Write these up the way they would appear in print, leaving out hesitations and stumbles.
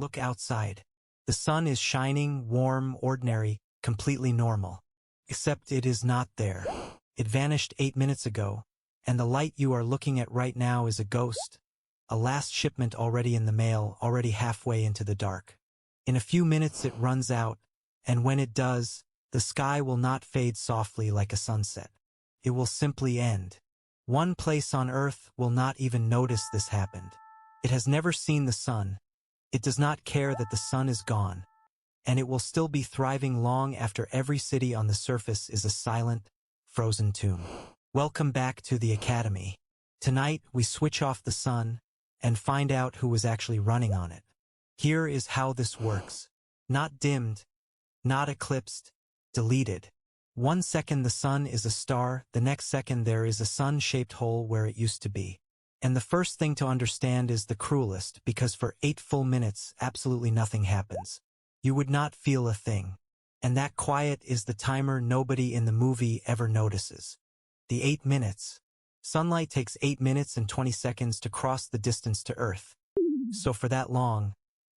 Look outside. The sun is shining, warm, ordinary, completely normal. Except it is not there. It vanished 8 minutes ago, and the light you are looking at right now is a ghost. A last shipment already in the mail, already halfway into the dark. In a few minutes it runs out, and when it does, the sky will not fade softly like a sunset. It will simply end. One place on Earth will not even notice this happened. It has never seen the sun. It does not care that the sun is gone. And it will still be thriving long after every city on the surface is a silent, frozen tomb. Welcome back to the Academy. Tonight we switch off the sun and find out who was actually running on it. Here is how this works. Not dimmed, not eclipsed, deleted. 1 second the sun is a star, the next second there is a sun-shaped hole where it used to be. And the first thing to understand is the cruelest, because for 8 full minutes absolutely nothing happens. You would not feel a thing. And that quiet is the timer nobody in the movie ever notices. The 8 minutes. Sunlight takes 8 minutes and 20 seconds to cross the distance to Earth. So for that long,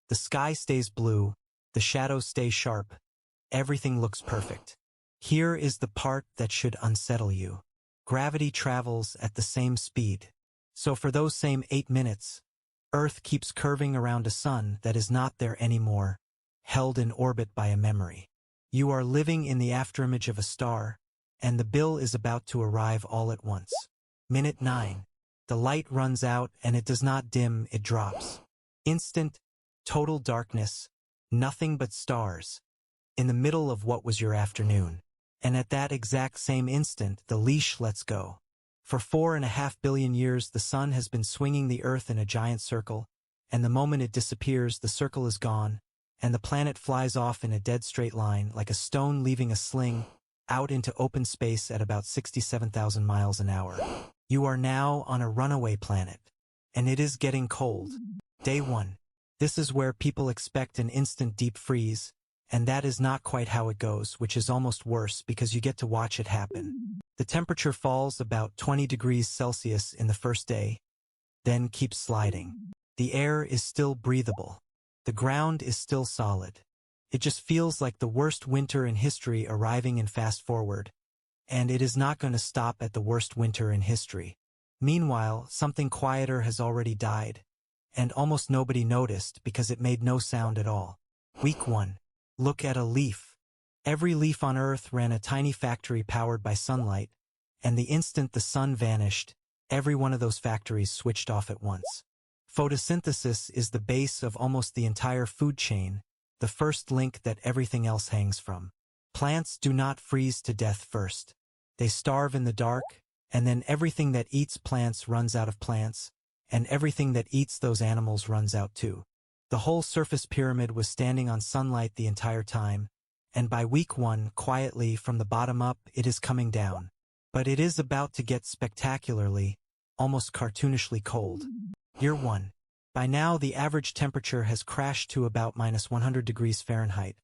the sky stays blue, the shadows stay sharp, everything looks perfect. Here is the part that should unsettle you. Gravity travels at the same speed. So for those same 8 minutes, Earth keeps curving around a sun that is not there anymore, held in orbit by a memory. You are living in the afterimage of a star, and the bill is about to arrive all at once. Minute 9. The light runs out and it does not dim, it drops. Instant, total darkness, nothing but stars, in the middle of what was your afternoon. And at that exact same instant, the leash lets go. For 4.5 billion years, the sun has been swinging the Earth in a giant circle, and the moment it disappears, the circle is gone, and the planet flies off in a dead straight line, like a stone leaving a sling, out into open space at about 67,000 miles an hour. You are now on a runaway planet, and it is getting cold. Day 1. This is where people expect an instant deep freeze, and that is not quite how it goes, which is almost worse because you get to watch it happen. The temperature falls about 20 degrees Celsius in the first day, then keeps sliding. The air is still breathable. The ground is still solid. It just feels like the worst winter in history arriving in fast forward, and it is not going to stop at the worst winter in history. Meanwhile, something quieter has already died, and almost nobody noticed because it made no sound at all. Week 1. Look at a leaf. Every leaf on Earth ran a tiny factory powered by sunlight, and the instant the sun vanished, every one of those factories switched off at once. Photosynthesis is the base of almost the entire food chain, the first link that everything else hangs from. Plants do not freeze to death first. They starve in the dark, and then everything that eats plants runs out of plants, and everything that eats those animals runs out too. The whole surface pyramid was standing on sunlight the entire time, and by week 1, quietly from the bottom up, it is coming down. But it is about to get spectacularly, almost cartoonishly cold. Year 1. By now the average temperature has crashed to about minus 100 degrees Fahrenheit,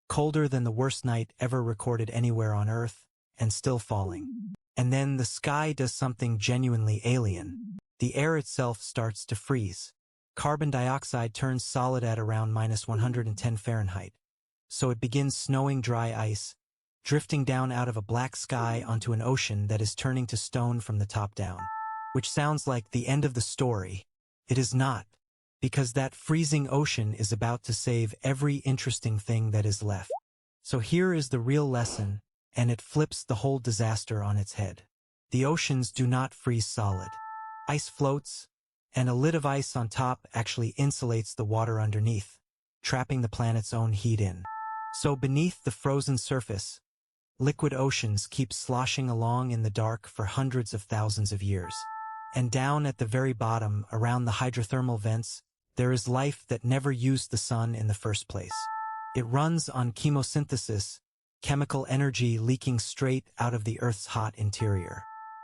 colder than the worst night ever recorded anywhere on Earth, and still falling. And then the sky does something genuinely alien. The air itself starts to freeze. Carbon dioxide turns solid at around minus 110 Fahrenheit. So it begins snowing dry ice, drifting down out of a black sky onto an ocean that is turning to stone from the top down. Which sounds like the end of the story. It is not, because that freezing ocean is about to save every interesting thing that is left. So here is the real lesson, and it flips the whole disaster on its head. The oceans do not freeze solid. Ice floats, and a lid of ice on top actually insulates the water underneath, trapping the planet's own heat in. So beneath the frozen surface, liquid oceans keep sloshing along in the dark for hundreds of thousands of years. And down at the very bottom, around the hydrothermal vents, there is life that never used the sun in the first place. It runs on chemosynthesis, chemical energy leaking straight out of the Earth's hot interior.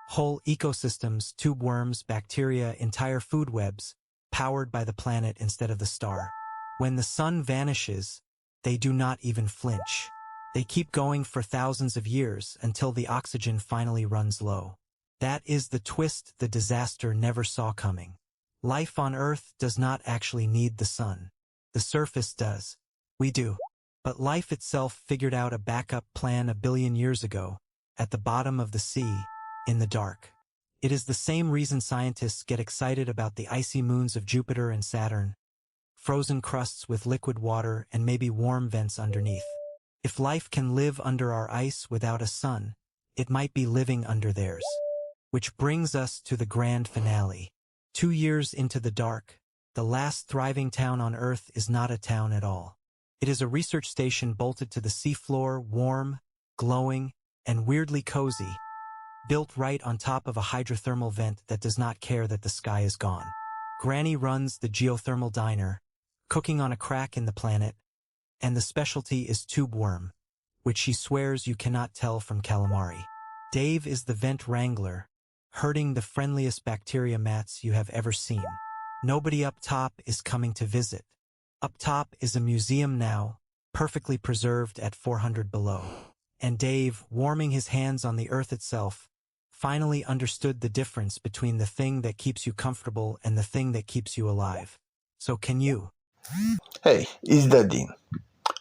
Whole ecosystems, tube worms, bacteria, entire food webs, powered by the planet instead of the star. When the sun vanishes, they do not even flinch. They keep going for thousands of years until the oxygen finally runs low. That is the twist the disaster never saw coming. Life on Earth does not actually need the sun. The surface does. We do. But life itself figured out a backup plan a billion years ago, at the bottom of the sea, in the dark. It is the same reason scientists get excited about the icy moons of Jupiter and Saturn, frozen crusts with liquid water and maybe warm vents underneath. If life can live under our ice without a sun, it might be living under theirs. Which brings us to the grand finale. 2 years into the dark, the last thriving town on Earth is not a town at all. It is a research station bolted to the seafloor, warm, glowing, and weirdly cozy, built right on top of a hydrothermal vent that does not care that the sky is gone. Granny runs the geothermal diner, cooking on a crack in the planet, and the specialty is tube worm, which she swears you cannot tell from calamari. Dave is the vent wrangler, herding the friendliest bacteria mats you have ever seen. Nobody up top is coming to visit. Up top is a museum now, perfectly preserved at 400 below. And Dave, warming his hands on the earth itself, finally understood the difference between the thing that keeps you comfortable and the thing that keeps you alive. So can you? Hey, it's the Dean.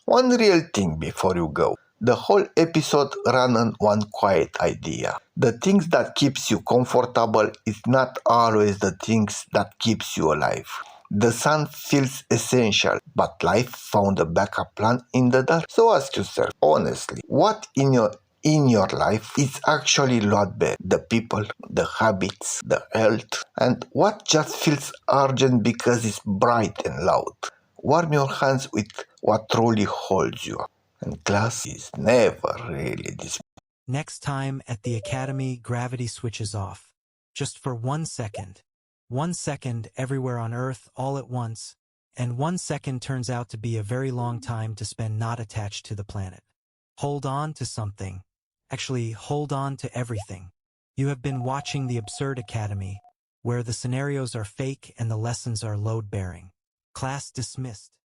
One real thing before you go. The whole episode ran on one quiet idea. The things that keeps you comfortable is not always the things that keeps you alive. The sun feels essential, but life found a backup plan in the dark. So ask yourself, honestly, what in your life is actually a lot better? The people, the habits, the health, and what just feels urgent because it's bright and loud. Warm your hands with what truly holds you. And class is never really this. Next time at the academy, gravity switches off. Just for 1 second. 1 second everywhere on Earth all at once, and 1 second turns out to be a very long time to spend not attached to the planet. Hold on to something. Actually, hold on to everything. You have been watching the Absurd Academy, where the scenarios are fake and the lessons are load-bearing. Class dismissed.